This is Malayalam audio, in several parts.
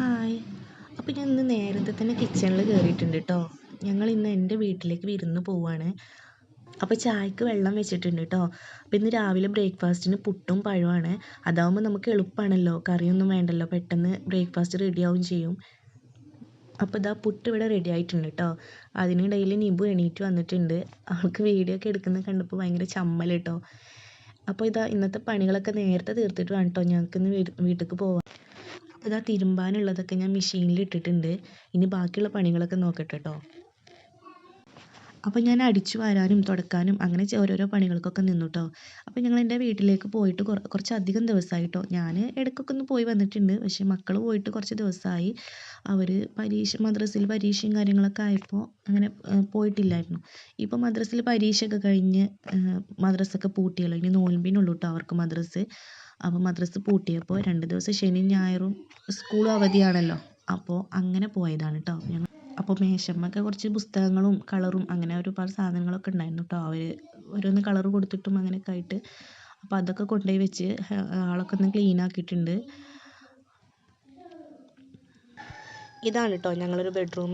ഹായ്. അപ്പോൾ ഞാൻ ഇന്ന് നേരത്തെ തന്നെ കിച്ചണിൽ കയറിയിട്ടുണ്ട് കേട്ടോ. ഞങ്ങൾ ഇന്ന് എൻ്റെ വീട്ടിലേക്ക് വിരുന്ന് പോവുകയാണ്. അപ്പോൾ ചായക്ക് വെള്ളം വെച്ചിട്ടുണ്ട് കേട്ടോ. അപ്പോൾ ഇന്ന് രാവിലെ ബ്രേക്ക്ഫാസ്റ്റിന് പുട്ടും പഴവുമാണ്. അതാവുമ്പോൾ നമുക്ക് എളുപ്പമാണല്ലോ, കറിയൊന്നും വേണ്ടല്ലോ, പെട്ടെന്ന് ബ്രേക്ക്ഫാസ്റ്റ് റെഡിയാവും ചെയ്യും. അപ്പോൾ ഇതാ പുട്ട് ഇവിടെ റെഡി ആയിട്ടുണ്ട് കേട്ടോ. അതിനിടയിൽ നിബു എണീറ്റ് വന്നിട്ടുണ്ട്. അവൾക്ക് വീഡിയോ ഒക്കെ എടുക്കുന്നത് കണ്ടപ്പോൾ ഭയങ്കര ചമ്മൽ കേട്ടോ. അപ്പോൾ ഇതാ ഇന്നത്തെ പണികളൊക്കെ നേരത്തെ തീർത്തിട്ട് വേണം കേട്ടോ ഞങ്ങൾക്ക് ഇന്ന് വീട്ടിലേക്ക് പോവാൻ. അപ്പോൾ ഇതാ തിരുമ്പാനുള്ളതൊക്കെ ഞാൻ മെഷീനിൽ ഇട്ടിട്ടുണ്ട്. ഇനി ബാക്കിയുള്ള പണികളൊക്കെ നോക്കട്ടെ കേട്ടോ. അപ്പോൾ ഞാൻ അടിച്ചു വാരാനും തുടക്കാനും അങ്ങനെ ഓരോരോ പണികൾക്കൊക്കെ നിന്നു കേട്ടോ. അപ്പോൾ ഞങ്ങൾ എൻ്റെ വീട്ടിലേക്ക് പോയിട്ട് കുറച്ചധികം ദിവസമായി കേട്ടോ. ഞാൻ ഇടയ്ക്കൊക്കെ ഒന്ന് പോയി വന്നിട്ടുണ്ട്. പക്ഷേ മക്കൾ പോയിട്ട് കുറച്ച് ദിവസമായി. അവർ മദ്രസയിൽ പരീക്ഷയും കാര്യങ്ങളൊക്കെ ആയപ്പോൾ അങ്ങനെ പോയിട്ടില്ലായിരുന്നു. ഇപ്പോൾ മദ്രസയിൽ പരീക്ഷയൊക്കെ കഴിഞ്ഞ് മദ്രസയൊക്കെ പൂട്ടിയല്ലോ. ഇനി നോൽമ്പിനുള്ളൂ കേട്ടോ അവർക്ക് മദ്രസ്. അപ്പോൾ മദ്രസ പൂട്ടിയപ്പോൾ 2 ദിവസം ശനിയും ഞായറും സ്കൂളും അവധിയാണല്ലോ. അപ്പോൾ അങ്ങനെ പോയതാണ് കേട്ടോ ഞങ്ങൾ. അപ്പോൾ മേശമ്മൊക്കെ കുറച്ച് പുസ്തകങ്ങളും കളറും അങ്ങനെ ഒരുപാട് സാധനങ്ങളൊക്കെ ഉണ്ടായിരുന്നു കേട്ടോ. അവർ ഓരോന്ന് കളർ കൊടുത്തിട്ടും അങ്ങനെയൊക്കെ ആയിട്ട്. അപ്പോൾ അതൊക്കെ കൊണ്ടുപോയി വെച്ച് ആളൊക്കെ ഒന്ന് ക്ലീൻ ആക്കിയിട്ടുണ്ട്. ഇതാണ് കേട്ടോ ഞങ്ങളൊരു ബെഡ്റൂം.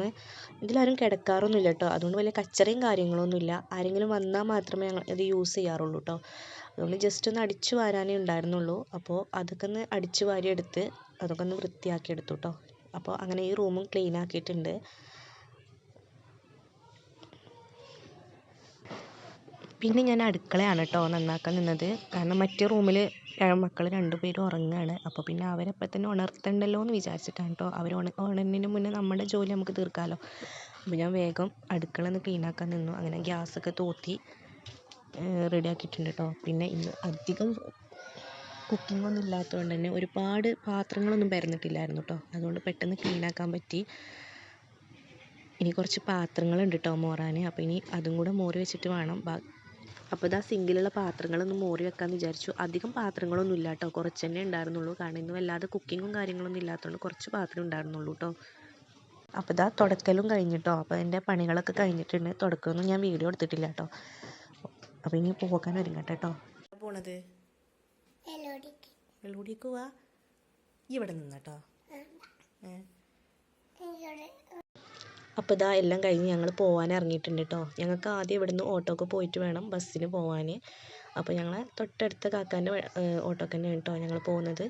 ഇതിലാരും കിടക്കാറൊന്നുമില്ല കേട്ടോ. അതുകൊണ്ട് വലിയ കച്ചറയും കാര്യങ്ങളൊന്നുമില്ല. ആരെങ്കിലും വന്നാൽ മാത്രമേ ഞങ്ങൾ ഇത് യൂസ് ചെയ്യാറുള്ളൂ കേട്ടോ. അതുകൊണ്ട് ജസ്റ്റ് ഒന്ന് അടിച്ചു വാരാനേ ഉണ്ടായിരുന്നുള്ളൂ. അപ്പോൾ അതൊക്കെ ഒന്ന് അടിച്ചു വാരി എടുത്ത് അതൊക്കെ ഒന്ന് വൃത്തിയാക്കി എടുത്തു കേട്ടോ. അപ്പോൾ അങ്ങനെ ഈ റൂമും ക്ലീൻ ആക്കിയിട്ടുണ്ട്. പിന്നെ ഞാൻ അടുക്കളയാണ് കേട്ടോ നന്നാക്കാൻ നിന്നത്. കാരണം മറ്റേ റൂമിൽ മക്കൾ 2 പേരും ഉറങ്ങുകയാണ്. അപ്പോൾ പിന്നെ അവരെപ്പോൾ തന്നെ ഉണർത്തണ്ടല്ലോ എന്ന് വിചാരിച്ചിട്ടാണ് കേട്ടോ. അവർ ഉണരുന്നതിന് മുന്നേ നമ്മുടെ ജോലി നമുക്ക് തീർക്കാമല്ലോ. അപ്പോൾ ഞാൻ വേഗം അടുക്കള ഒന്ന് ക്ലീൻ ആക്കാൻ നിന്നു. അങ്ങനെ ഗ്യാസൊക്കെ തോത്തി റെഡിയാക്കിയിട്ടുണ്ട് കേട്ടോ. പിന്നെ ഇന്ന് അധികം കുക്കിംഗ് ഒന്നും ഇല്ലാത്തതുകൊണ്ട് തന്നെ ഒരുപാട് പാത്രങ്ങളൊന്നും പരന്നിട്ടില്ലായിരുന്നു കേട്ടോ. അതുകൊണ്ട് പെട്ടെന്ന് ക്ലീൻ ആക്കാൻ പറ്റി. ഇനി കുറച്ച് പാത്രങ്ങളുണ്ട് കേട്ടോ മോറാൻ. അപ്പോൾ ഇനി അതും കൂടെ മോറി വെച്ചിട്ട് വേണം. അപ്പോൾ ഇതാ സിങ്കിലുള്ള പാത്രങ്ങളൊന്ന് മോറി വെക്കാമെന്ന് വിചാരിച്ചു. അധികം പാത്രങ്ങളൊന്നും ഇല്ല കേട്ടോ. കുറച്ച് തന്നെ ഉണ്ടായിരുന്നുള്ളൂ. കാരണം ഇന്ന് വല്ലാതെ കുക്കിങ്ങും കാര്യങ്ങളൊന്നും ഇല്ലാത്തതുകൊണ്ട് കുറച്ച് പാത്രം ഉണ്ടായിരുന്നുള്ളൂ കേട്ടോ. അപ്പോൾ ഇതാ തുടക്കലും കഴിഞ്ഞിട്ടോ. അപ്പോൾ എൻ്റെ പണികളൊക്കെ കഴിഞ്ഞിട്ടുണ്ട്. തുടക്കമൊന്നും ഞാൻ വീഡിയോ എടുത്തിട്ടില്ല കേട്ടോ. അപ്പോൾ ഇനി പോകാൻ ഒരുങ്ങട്ടെ കേട്ടോ. പോണത് വെള്ളൂടിക്ക് പോവാ. ഇവിടെ നിന്നട്ടോ. അപ്പോൾ ഇതാ എല്ലാം കഴിഞ്ഞ് ഞങ്ങൾ പോകാൻ ഇറങ്ങിയിട്ടുണ്ട് കേട്ടോ. ഞങ്ങൾക്ക് ആദ്യം ഇവിടുന്ന് ഓട്ടോക്ക് പോയിട്ട് വേണം ബസ്സിന് പോകാൻ. അപ്പോൾ ഞങ്ങളെ തൊട്ടടുത്ത കാക്കാൻ്റെ ഓട്ടോക്ക് തന്നെയാണ് കേട്ടോ ഞങ്ങൾ പോകുന്നത്.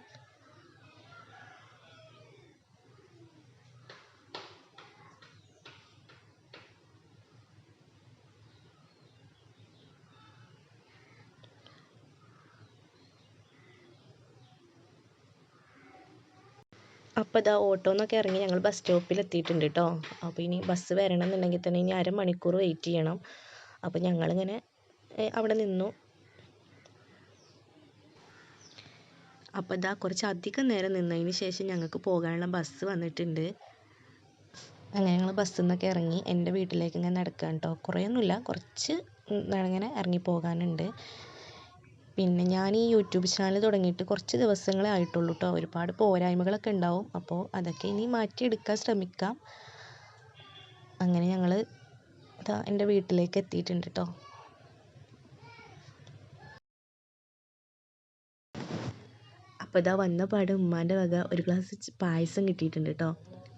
അപ്പോൾ ഇതാ ഓട്ടോന്നൊക്കെ ഇറങ്ങി ഞങ്ങൾ ബസ് സ്റ്റോപ്പിൽ എത്തിയിട്ടുണ്ട് കേട്ടോ. അപ്പോൾ ഇനി ബസ് വരണം എന്നുണ്ടെങ്കിൽ തന്നെ ഇനി അരമണിക്കൂർ വെയിറ്റ് ചെയ്യണം. അപ്പോൾ ഞങ്ങളിങ്ങനെ അവിടെ നിന്നു. അപ്പോൾ ഇതാ കുറച്ചധികം നേരം നിന്നതിന് ശേഷം ഞങ്ങൾക്ക് പോകാനുള്ള ബസ് വന്നിട്ടുണ്ട്. അങ്ങനെ ഞങ്ങൾ ബസ്സിൽ നിന്നൊക്കെ ഇറങ്ങി എൻ്റെ വീട്ടിലേക്ക് ഇങ്ങനെ നടക്കുക കേട്ടോ. കുറേയൊന്നുമില്ല, കുറച്ച് ഇങ്ങനെ ഇറങ്ങി പോകാനുണ്ട്. പിന്നെ ഞാൻ ഈ യൂട്യൂബ് ചാനൽ തുടങ്ങിയിട്ട് കുറച്ച് ദിവസങ്ങളേ ആയിട്ടുള്ളൂ കേട്ടോ. ഒരുപാട് പോരായ്മകളൊക്കെ ഉണ്ടാവും. അപ്പോൾ അതൊക്കെ ഇനി മാറ്റിയെടുക്കാൻ ശ്രമിക്കാം. അങ്ങനെ ഞങ്ങൾ ഇതാ എൻ്റെ വീട്ടിലേക്ക് എത്തിയിട്ടുണ്ട് കേട്ടോ. അപ്പോൾ ഇതാ വന്ന പാട് ഉമ്മാൻ്റെ വക ഒരു ഗ്ലാസ് പായസം കിട്ടിയിട്ടുണ്ട് കേട്ടോ.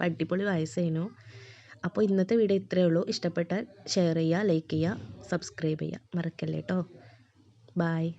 അടിപൊളി പായസമായിരുന്നു. അപ്പോൾ ഇന്നത്തെ വീഡിയോ ഇത്രയേ ഉള്ളൂ. ഇഷ്ടപ്പെട്ടാൽ ഷെയർ ചെയ്യുക, ലൈക്ക് ചെയ്യുക, സബ്സ്ക്രൈബ് ചെയ്യുക മറക്കല്ലേ കേട്ടോ. ബായ്.